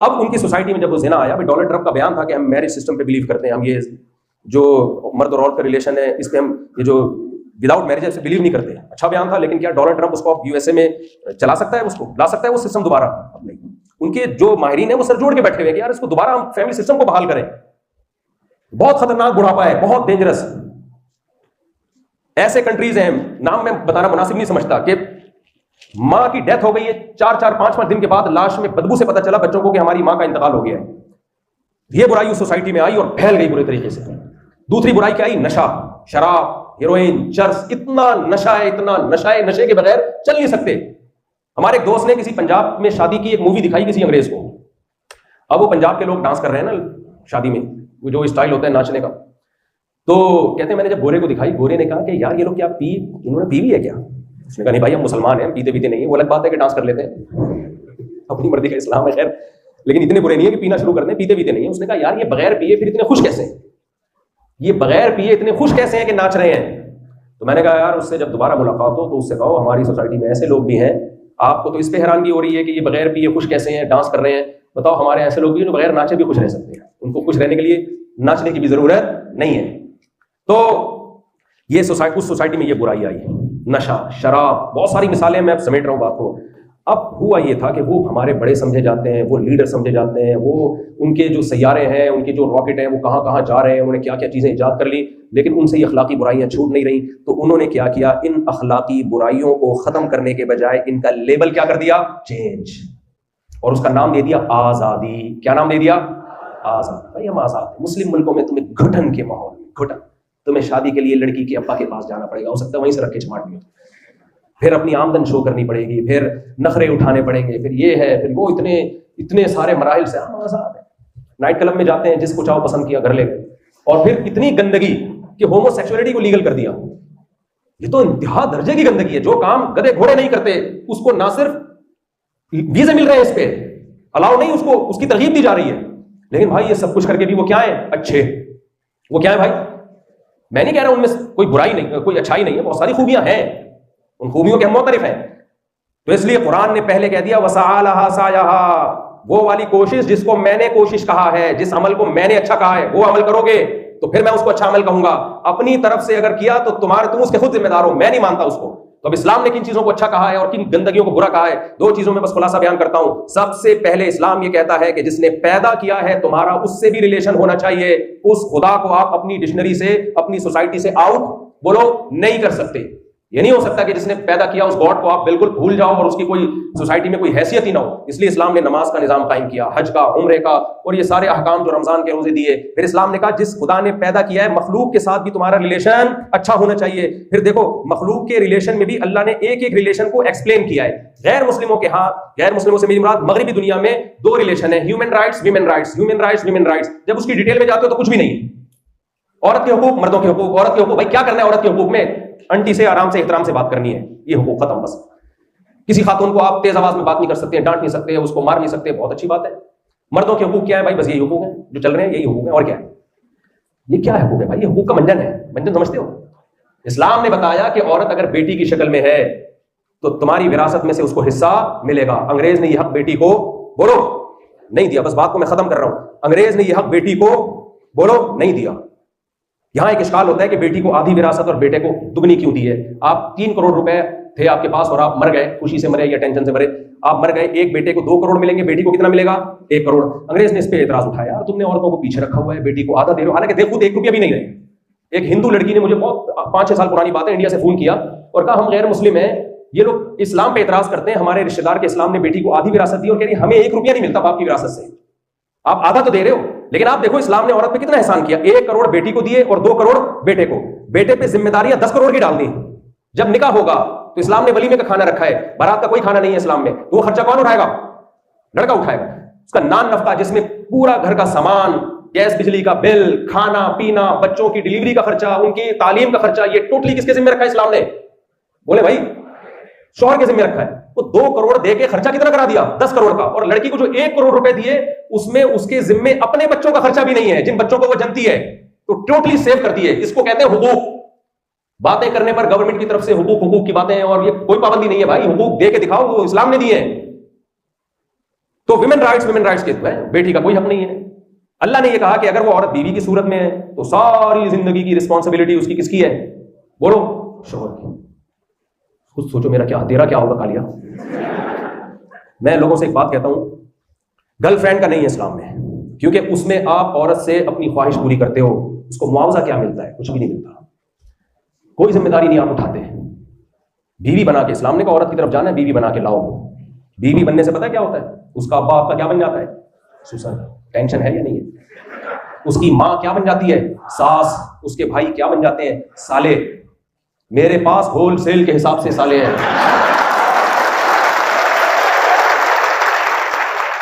اب ان کی سوسائٹی میں جب وہ زنا آیا، ڈونلڈ ٹرمپ کا بیان تھا کہ ہم میرج سسٹم پہ بلیو کرتے ہیں، ہم یہ جو مرد اور عورت کا ریلیشن ہے اس پہ ہم یہ جو وداؤٹ میرج ہے اس پہ بلیو نہیں کرتے. اچھا بیان تھا، لیکن کیا ڈونلڈ ٹرمپ اس کو یو ایس اے میں چلا سکتا ہے؟ اس کو لا سکتا ہے وہ سسٹم دوبارہ؟ اب نہیں. ان کے جو ماہرین ہیں وہ سر جوڑ کے بیٹھے ہوئے کہ یار اس کو دوبارہ ہم فیملی سسٹم کو بحال کریں. بہت خطرناک بڑھاپا ہے، بہت ڈینجرس. ایسے کنٹریز ہیں، نام میں بتانا مناسب نہیں سمجھتا، کہ ماں کی ڈیتھ ہو گئی ہے، 4-5 دن کے بعد لاش میں بدبو سے پتہ چلا بچوں کو کہ ہماری ماں کا انتقال ہو گیا ہے. یہ برائی اس سوسائٹی میں آئی اور پھیل گئی برے طریقے سے. دوسری برائی کیا آئی؟ نشہ، شراب، ہیروئن، چرس. اتنا نشہ ہے، اتنا نشہ ہے، نشے کے بغیر چل نہیں سکتے. ہمارے ایک دوست نے کسی پنجاب میں شادی کی ایک مووی دکھائی کسی انگریز کو. اب وہ پنجاب کے لوگ ڈانس کر رہے ہیں نا شادی میں، وہ جو اسٹائل ہوتا ہے ناچنے کا. تو کہتے ہیں میں نے جب گورے کو دکھائی، گورے نے کہا کہ یار یہ لوگ کیا انہوں نے پی بھی ہے کیا؟ اس نے کہا نہیں بھائی ہم مسلمان ہیں، پیتے پیتے نہیں ہیں. وہ الگ بات ہے کہ ڈانس کر لیتے ہیں، اپنی مرضی کا اسلام ہے خیر، لیکن اتنے برے نہیں ہے کہ پینا شروع کر دیں، پیتے پیتے نہیں ہیں. اس نے کہا یار یہ بغیر پیے پھر اتنے خوش کیسے ہیں؟ یہ بغیر پیے اتنے خوش کیسے ہیں کہ ناچ رہے ہیں؟ تو میں نے کہا یار اس سے جب دوبارہ ملاقات ہو تو اس سے کہو ہماری سوسائٹی میں ایسے لوگ بھی ہیں، آپ کو تو اس پہ حیرانگی ہو رہی ہے کہ یہ بغیر پیے خوش کیسے ہیں، ڈانس کر رہے ہیں. بتاؤ ہمارے ایسے لوگ بھی جو بغیر ناچے بھی خوش رہ سکتے ہیں. ان کو خوش رہنے کے لیے ناچنے کی بھی ضرورت نہیں ہے. تو یہ اس سوسائٹی میں یہ برائی آئی ہے، نشہ، شراب. بہت ساری مثالیں میں اب سمیٹ رہا ہوں بات کو. اب ہوا یہ تھا کہ وہ ہمارے بڑے سمجھے جاتے ہیں، وہ لیڈر سمجھے جاتے ہیں، وہ ان کے جو سیارے ہیں، ان کے جو راکٹ ہیں وہ کہاں کہاں جا رہے ہیں، انہوں نے کیا کیا چیزیں ایجاد کر لی، لیکن ان سے یہ اخلاقی برائیاں چھوٹ نہیں رہی. تو انہوں نے کیا کیا، ان اخلاقی برائیوں کو ختم کرنے کے بجائے ان کا لیبل کیا کر دیا؟ چینج. اور اس کا نام دے دیا آزادی. کیا نام دے دیا؟ آزادی. بھائی ہم آزاد ہیں. مسلم ملکوں میں تمہیں گھٹن کے ماحول میں گھٹن، تمہیں شادی کے لیے لڑکی کے ابا کے پاس جانا پڑے گا، ہو سکتا ہے وہیں سے رکھ کے چماٹ لیا، پھر اپنی آمدن شو کرنی پڑے گی، پھر نخرے اٹھانے پڑیں گے، پھر یہ ہے پھر وہ، اتنے سارے مراحل سے ہم آزاد ہیں. نائٹ کلب میں جاتے ہیں، جس کو چاہو پسند کیا گھر لے گئے. اور پھر اتنی گندگی کہ ہومو سیکسولیٹی کو لیگل کر دیا. یہ تو انتہا درجے کی گندگی ہے. جو کام گدھے گھوڑے نہیں کرتے اس کو نہ صرف ویزے مل رہے ہیں، اس پہ الاؤ نہیں، اس کی ترغیب دی جا رہی ہے. لیکن بھائی یہ سب کچھ کر کے بھی وہ کیا ہے؟ اچھے. وہ کیا ہے بھائی؟ میں نہیں کہہ رہا ہوں ان میں کوئی برائی نہیں، کوئی اچھائی نہیں ہے، بہت ساری خوبیاں ہیں، ان خوبیوں کے ہم معترف ہیں. تو اس لیے قرآن نے پہلے کہہ دیا وسعی لہا سعیہا، وہ والی کوشش جس کو میں نے کوشش کہا ہے، جس عمل کو میں نے اچھا کہا ہے وہ عمل کرو گے تو پھر میں اس کو اچھا عمل کہوں گا. اپنی طرف سے اگر کیا تو تم اس کے خود ذمہ دار ہو، میں نہیں مانتا اس کو. تو اب اسلام نے کن چیزوں کو اچھا کہا ہے اور کن گندگیوں کو برا کہا ہے؟ 2 چیزوں میں بس خلاصہ بیان کرتا ہوں. سب سے پہلے اسلام یہ کہتا ہے کہ جس نے پیدا کیا ہے تمہارا اس سے بھی ریلیشن ہونا چاہیے. اس خدا کو آپ اپنی ڈکشنری سے، اپنی سوسائٹی سے آؤٹ بولو نہیں کر سکتے. یہ نہیں ہو سکتا کہ جس نے پیدا کیا اس گاڈ کو آپ بالکل بھول جاؤ اور اس کی کوئی سوسائٹی میں کوئی حیثیت ہی نہ ہو. اس لیے اسلام نے نماز کا نظام قائم کیا، حج کا، عمرے کا، اور یہ سارے احکام جو رمضان کے روزے دیے. پھر اسلام نے کہا جس خدا نے پیدا کیا ہے مخلوق کے ساتھ بھی تمہارا ریلیشن اچھا ہونا چاہیے. پھر دیکھو مخلوق کے ریلیشن میں بھی اللہ نے ایک ایک ریلیشن کو ایکسپلین کیا ہے. غیر مسلموں کے ہاں، غیر مسلموں سے میری مراد مغربی دنیا میں 2 ریلیشن ہیں، human rights, women rights, human rights, women rights. جب اس کی ڈیٹیل میں جاتے ہو تو کچھ بھی نہیں ہے. عورت کے حقوق، مردوں کے حقوق، عورت کے حقوق. بھائی کیا کرنا ہے عورت کے حقوق میں؟ انٹی سے آرام سے احترام سے بات کرنی ہے، یہ حقوق ختم. بس کسی خاتون کو آپ تیز آواز میں بات نہیں کر سکتے، ڈانٹ نہیں سکتے، اس کو مار نہیں سکتے، بہت اچھی بات ہے. مردوں کے حقوق کیا ہے بھائی؟ بس یہی حقوق ہیں جو چل رہے ہیں، یہی حقوق ہیں. اور کیا ہے؟ یہ کیا حقوق ہے بھائی؟ یہ حقوق کا منجن ہے. منجن سمجھتے ہو؟ اسلام نے بتایا کہ عورت اگر بیٹی کی شکل میں ہے تو تمہاری وراثت میں سے اس کو حصہ ملے گا. انگریز نے یہ حق بیٹی کو بولو نہیں دیا. بس بات کو میں ختم کر رہا ہوں. انگریز نے یہ حق بیٹی کو بولو نہیں دیا. یہاں ایک اشکال ہوتا ہے کہ بیٹی کو آدھی وراثت اور بیٹے کو دگنی کیوں دی ہے؟ آپ 3 کروڑ روپے تھے آپ کے پاس اور آپ مر گئے، خوشی سے مرے یا ٹینشن سے مرے، آپ مر گئے. ایک بیٹے کو 2 کروڑ ملیں گے، بیٹی کو کتنا ملے گا؟ 1 کروڑ. انگریز نے اس پہ اعتراض اٹھایا، یار تم نے عورتوں کو پیچھے رکھا ہوا ہے، بیٹی کو آدھا دے رہے ہو. حالانکہ دیکھو 1 روپیہ بھی نہیں رہے. ایک ہندو لڑکی نے مجھے بہت 5-6 سال پرانی بات ہے انڈیا سے فون کیا اور کہا ہم غیر مسلم ہیں، یہ لوگ اسلام پہ اعتراض کرتے ہیں، ہمارے رشتے دار کے اسلام نے بیٹی کو آدھی وراثت دی اور کہہ رہی ہمیں 1 روپیہ نہیں ملتا باپ کی وراثت سے. آپ آدھا تو دے رہے ہو، لیکن آپ دیکھو اسلام نے عورت پہ کتنا احسان کیا. 1 کروڑ بیٹی کو دیے اور 2 کروڑ بیٹے کو. بیٹے پہ ذمہ داریاں 10 کروڑ کی ڈال دی. جب نکاح ہوگا تو اسلام نے ولیمے کا کھانا رکھا ہے، بارات کا کوئی کھانا نہیں ہے اسلام میں. تو وہ خرچہ کون اٹھائے گا؟ لڑکا اٹھائے گا. اس کا نان نفقہ جس میں پورا گھر کا سامان، گیس بجلی کا بل، کھانا پینا، بچوں کی ڈلیوری کا خرچہ، ان کی تعلیم کا خرچہ، یہ ٹوٹلی کس کے ذمہ رکھا ہے اسلام نے؟ بولے بھائی شوہر کے ذمہ رکھا ہے. وہ 2 کروڑ دے کے خرچہ کتنا کرا دیا؟ 10 کروڑ کا. اور لڑکی کو جو 1 کروڑ روپے دیے اس میں اس کے ذمے اپنے بچوں کا خرچہ بھی نہیں ہے جن بچوں کو وہ جنتی ہے. تو ٹوٹلی سیو کر دیے. اس کو کہتے ہیں حقوق. باتیں کرنے پر گورنمنٹ کی طرف سے حقوق کی باتیں ہیں اور یہ کوئی پابندی نہیں ہے بھائی. حقوق دے کے دکھاؤ، وہ اسلام نے دیے ہیں. تو ویمن رائٹس کے ہے بیٹی کا کوئی حق نہیں ہے. اللہ نے یہ کہا کہ اگر وہ عورت بیوی کی صورت میں ہے تو ساری زندگی کی رسپانسبلٹی اس کی کس کی ہے؟ بولو شوہر کی. خود سوچو تیرا کیا ہوگا کالیا. میں لوگوں سے ایک بات کہتا ہوں، گرل فرینڈ کا نہیں ہے اسلام میں، کیونکہ اس میں آپ عورت سے اپنی خواہش پوری کرتے ہو، اس کو معاوضہ کیا ملتا ہے؟ کچھ بھی نہیں ملتا، کوئی ذمہ داری نہیں آپ اٹھاتے. بیوی بنا کے اسلام نے کہا عورت کی طرف جانا ہے، بیوی بنا کے لاؤ. بیوی بننے سے پتہ کیا ہوتا ہے؟ اس کا ابا آپ کا کیا بن جاتا ہے؟ سسر. ٹینشن ہے یا نہیں ہے؟ اس کی ماں کیا بن جاتی ہے؟ ساس. اس کے بھائی کیا بن جاتے ہیں؟ سالے. میرے پاس ہول سیل کے حساب سے سالے ہیں.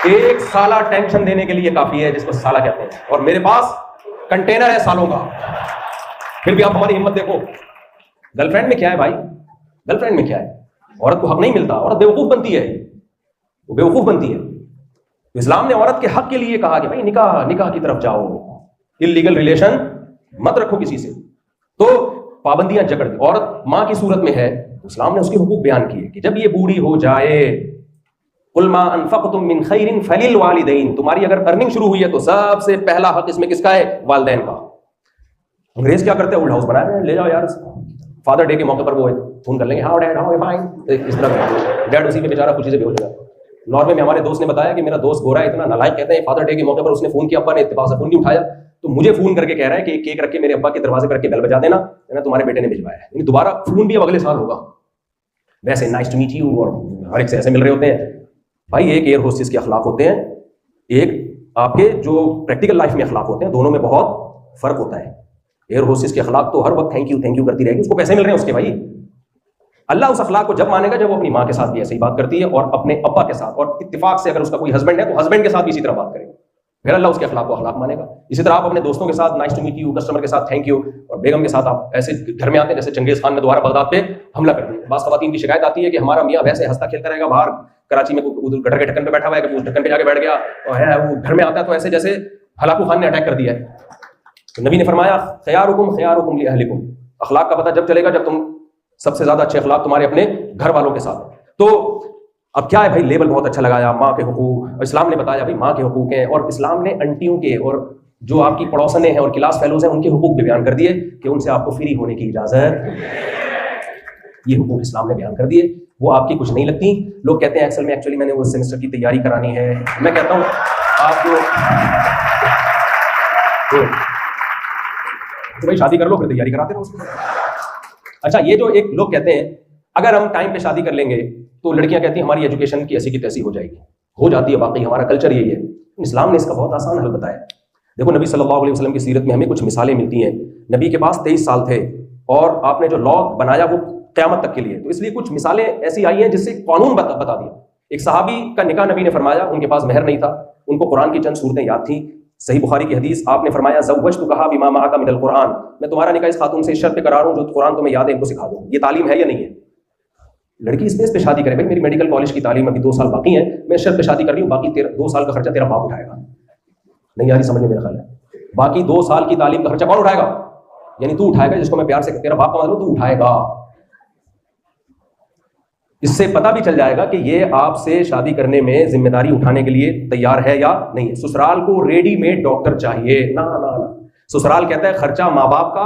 ایک سالہ ٹینشن دینے کے لیے کافی ہے، جس کو سالہ کہتے ہیں، اور میرے پاس کنٹینر ہے سالوں کا. پھر بھی آپ ہماری ہمت دیکھو. گرل فرینڈ میں کیا ہے بھائی؟ گرل فرینڈ میں کیا ہے؟ عورت کو حق نہیں ملتا، عورت بیوقوف بنتی ہے، وہ بیوقوف بنتی ہے. اسلام نے عورت کے حق کے لیے کہا کہ بھائی نکاح کی طرف جاؤ، انلیگل ریلیشن مت رکھو کسی سے. تو پابندیاں جکڑ دی. عورت ماں کی صورت میں ہے تو اسلام نے اس کے حقوق بیان کیے کہ جب یہ بوڑھی ہو جائے، قل ما انفقتم من خیر فللوالدین، تمہاری اگر ارننگ شروع ہوئی ہے تو سب سے پہلا حق اس میں کس کا ہے؟ والدین کا. انگریز کیا کرتے ہیں؟ اولڈ ہاؤس بنایا ہے، لے جاؤ یار. فادر ڈے کے موقع پر وہ فون کر لیں گے، ہاؤ ڈیڈ ہاؤ فائن، اس طرح ڈیڈ اسی میں بیچارہ خوشی سے بے ہوش ہو جاتا ہے. نارمے میں ہمارے دوست نے بتایا کہ میرا دوست گورا ہے، اتنا نالائق، کہتے ہیں فادر ڈے کے موقع پر اس نے فون کیا، ابا نے اتفاق سے فون نہیں اٹھایا تو مجھے فون کر کے کہہ رہا ہے کہ کیک رکھ کے میرے ابا کے دروازے پر رکھ کے بیل بجا دینا، تمہارے بیٹے نے بھجوایا ہے. یعنی دوبارہ فون بھی اب اگلے سال ہوگا. ویسے نائس ٹو میٹ یو، اور ہر ایک سے ایسے مل رہے ہوتے ہیں. بھائی ایک ایئر ہوسٹس کے اخلاق ہوتے ہیں، ایک آپ کے جو پریکٹیکل لائف میں اخلاق ہوتے ہیں، دونوں میں بہت فرق ہوتا ہے. ایئر ہوسٹس کے اخلاق تو ہر وقت تھینک یو کرتی رہے گی، اس کو پیسے مل رہے ہیں اس کے. بھائی اللہ اس اخلاق کو جب مانے گا جب وہ اپنی ماں کے ساتھ بھی ایسے ہی بات کرتی ہے، اور اپنے ابا کے ساتھ، اور اتفاق سے اگر اس کا کوئی ہسبینڈ ہے تو ہسبینڈ کے ساتھ بھی اسی طرح بات کرے گا، پھر اللہ اس کے اخلاق کو اخلاق مانے گا. اسی طرح آپ اپنے دوستوں کے ساتھ nice to meet you, customer کے ساتھ تھینک یو، اور بیگم کے ساتھ آپ ایسے گھر میں آتے ہیں جیسے چنگیز خان نے دوبارہ بغداد پہ حملہ کر دیا. بعض خواتین کی شکایت آتی ہے کہ ہمارا میاں ویسے ہنستا کھیلتا رہے گا، باہر کراچی میں گٹر کے ڈھکن پہ بیٹھا ہوا ہے، کبھی اس ڈھکن پہ جا کے بیٹھ گیا، اور ہے وہ گھر میں آتا ہے تو ایسے جیسے ہلاکو خان نے اٹیک کر دیا ہے. تو نبی نے فرمایا خیارکم لاہلکم، اخلاق کا پتہ جب چلے گا جب تم سب سے زیادہ اچھے اخلاق تمہارے اپنے گھر والوں کے ساتھ. تو اب کیا ہے بھائی، لیبل بہت اچھا لگایا، ماں کے حقوق. اسلام نے بتایا بھائی ماں کے حقوق ہیں، اور اسلام نے انٹیوں کے اور جو آپ کی پڑوسنیں ہیں اور کلاس فیلوز ہیں ان کے حقوق بھی بیان کر دیے کہ ان سے آپ کو فری ہونے کی اجازت. یہ حقوق اسلام نے بیان کر دیے، وہ آپ کی کچھ نہیں لگتی. لوگ کہتے ہیں ایکچولی میں نے وہ سیمسٹر کی تیاری کرانی ہے. میں کہتا ہوں آپ کو تو بھائی شادی کر لو، پھر تیاری کراتے رہو اس کو. اچھا یہ جو ایک لوگ کہتے ہیں اگر ہم ٹائم پہ شادی کر لیں گے تو لڑکیاں کہتی ہیں ہماری ایجوکیشن کی ایسی کی تیسی ہو جائے گی. ہو جاتی ہے، واقعی ہمارا کلچر یہی ہے. اسلام نے اس کا بہت آسان حل بتایا. دیکھو نبی صلی اللہ علیہ وسلم کی سیرت میں ہمیں کچھ مثالیں ملتی ہیں. نبی کے پاس 23 سال تھے اور آپ نے جو لا بنایا وہ قیامت تک کے لیے، تو اس لیے کچھ مثالیں ایسی آئی ہیں جس سے قانون بتا دیا. ایک صحابی کا نکاح نبی نے فرمایا، ان کے پاس مہر نہیں تھا، ان کو قرآن کی چند صورتیں یاد تھیں. صحیح بخاری کی حدیث، آپ نے فرمایا زوجتکھا بما معک من القرآن، میں تمہارا نکاح اس خاتون سے اس شرط پہ کرا رہا ہوں جو قرآن تمہیں یاد ہے ان کو سکھا دوں. یہ تعلیم ہے یا نہیں ہے؟ لڑکی اس پہ شادی کرے، بھائی میری میڈیکل کالج کی تعلیم ابھی 2 سال باقی ہے، میں اس شرط پہ شادی کر رہی ہوں، باقی 2 سال کا خرچہ تیرا باپ اٹھائے گا. نہیں یاری سمجھ میں میرا خیال ہے، باقی 2 سال کی تعلیم کا خرچہ کون اٹھائے گا؟ یعنی تو اٹھائے گا، جس کو میں پیار سے تیرا باپ کا مطلب تو اٹھائے گا. اس سے پتہ بھی چل جائے گا کہ یہ آپ سے شادی کرنے میں ذمہ داری اٹھانے کے لیے تیار ہے یا نہیں ہے. سسرال کو ریڈی میڈ ڈاکٹر چاہیے، نہ سسرال کہتا ہے خرچہ ماں باپ کا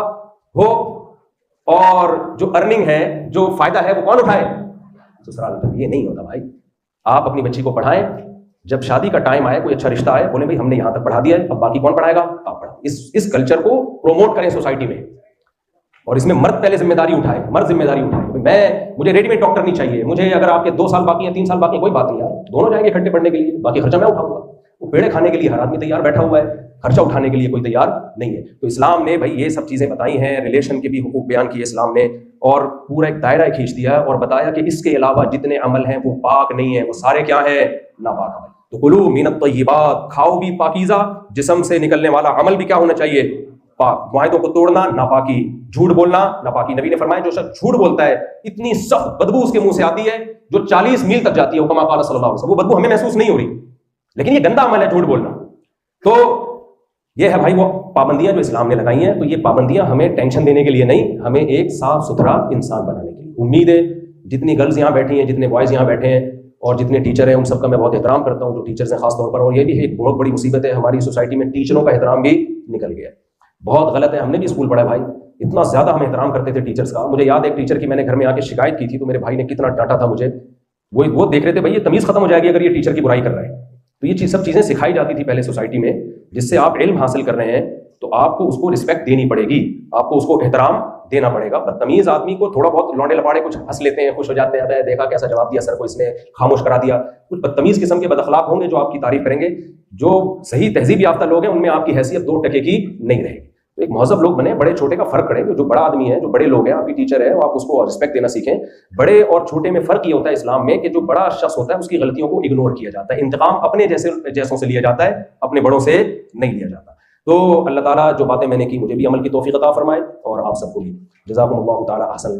ہو، اور جو ارننگ ہے، جو فائدہ ہے وہ کون اٹھائے؟ سسرال. یہ نہیں ہوتا بھائی. آپ اپنی بچی کو پڑھائیں، جب شادی کا ٹائم آئے، کوئی اچھا رشتہ آئے، بولے بھائی ہم نے یہاں تک پڑھا دیا ہے، اب باقی کون پڑھائے گا؟ آپ پڑھا. اس کلچر کو پروموٹ کریں سوسائٹی میں، اور اس میں مرد پہلے ذمہ داری اٹھائے. مرد ذمہ داری اٹھائے. مجھے ریڈی میڈ ڈاکٹر نہیں چاہیے، مجھے اگر آپ کے 2 سال باقی ہیں 3 سال باقی ہیں، کوئی بات نہیں یار، دونوں جائیں گے اکٹھے پڑھنے کے لیے، باقی خرچہ میں اٹھاؤں گا. وہ پیڑے کھانے کے لیے ہر آدمی تیار بیٹھا ہوا ہے، خرچہ اٹھانے کے لیے کوئی تیار نہیں ہے. تو اسلام نے بھائی یہ سب چیزیں بتائی ہیں، ریلیشن کے بھی حقوق بیان کیے اسلام نے، اور پورا ایک دائرہ کھینچ دیا اور بتایا کہ اس کے علاوہ جتنے عمل ہیں وہ پاک نہیں ہیں، وہ سارے کیا ہیں؟ ناپاک عمل. تو کلوا من الطیبات، کھاؤ بھی پاکیزہ، جسم سے نکلنے والا عمل بھی کیا ہونا چاہیے؟ پاک. معاہدوں کو توڑنا ناپاکی، جھوٹ بولنا ناپاکی. نبی نے فرمایا جو شخص جھوٹ بولتا ہے اتنی سخت بدبو اس کے منہ سے آتی ہے جو 40 میل تک جاتی ہے، کما قال صلی اللہ علیہ وسلم. وہ بدبو ہمیں محسوس نہیں ہو رہی، لیکن یہ گندا عمل ہے جھوٹ بولنا. تو یہ ہے بھائی وہ پابندیاں جو اسلام نے لگائی ہیں. تو یہ پابندیاں ہمیں ٹینشن دینے کے لیے نہیں، ہمیں ایک صاف ستھرا انسان بنانے کے لیے. امید ہے جتنی گرلز یہاں بیٹھی ہیں، جتنے بوائز یہاں بیٹھے ہیں، اور جتنے ٹیچر ہیں ان سب کا میں بہت احترام کرتا ہوں، جو ٹیچرز ہیں خاص طور پر. اور یہ بھی ایک بہت بڑی مصیبت ہے ہماری سوسائٹی میں، ٹیچروں کا احترام بھی نکل گیا ہے. بہت غلط ہے. ہم نے بھی اسکول پڑھا بھائی، اتنا زیادہ ہم احترام کرتے تھے ٹیچرز کا. مجھے یاد ہے ایک ٹیچر کی میں نے گھر میں آ کے شکایت کی تھی تو میرے بھائی نے کتنا ڈانٹا تھا مجھے. وہ دیکھ رہے تھے بھائی یہ تمیز ختم ہو جائے گی اگر یہ ٹیچر کی برائی کر رہا ہے. تو یہ سب چیزیں سکھائی جاتی تھی پہلے سوسائٹی میں، جس سے آپ علم حاصل کر رہے ہیں تو آپ کو اس کو رسپیکٹ دینی پڑے گی، آپ کو اس کو احترام دینا پڑے گا. بدتمیز آدمی کو تھوڑا بہت لونڈے لپاڑے کچھ ہنس لیتے ہیں، خوش ہو جاتے ہیں، دیکھا کیسا جواب دیا سر کو اس نے، خاموش کرا دیا. کچھ بدتمیز قسم کے بد اخلاق ہوں گے جو آپ کی تعریف کریں گے. جو صحیح تہذیب یافتہ لوگ ہیں ان میں آپ کی حیثیت 2% کی نہیں رہے گی. تو ایک مہذب لوگ بنے، بڑے چھوٹے کا فرق کریں. جو بڑا آدمی ہے، جو بڑے لوگ ہیں، آپ کی ٹیچر ہے، آپ اس کو رسپیکٹ دینا سیکھیں. بڑے اور چھوٹے میں فرق یہ ہوتا ہے اسلام میں کہ جو بڑا شخص ہوتا ہے اس کی غلطیوں کو اگنور کیا جاتا ہے. انتقام اپنے جیسوں سے لیا جاتا ہے، اپنے بڑوں سے نہیں لیا جاتا. تو اللہ تعالیٰ جو باتیں میں نے کی مجھے بھی عمل کی توفیق عطا فرمائے اور آپ سب کو بھی. جزاکم اللہ تعالیٰ احسن.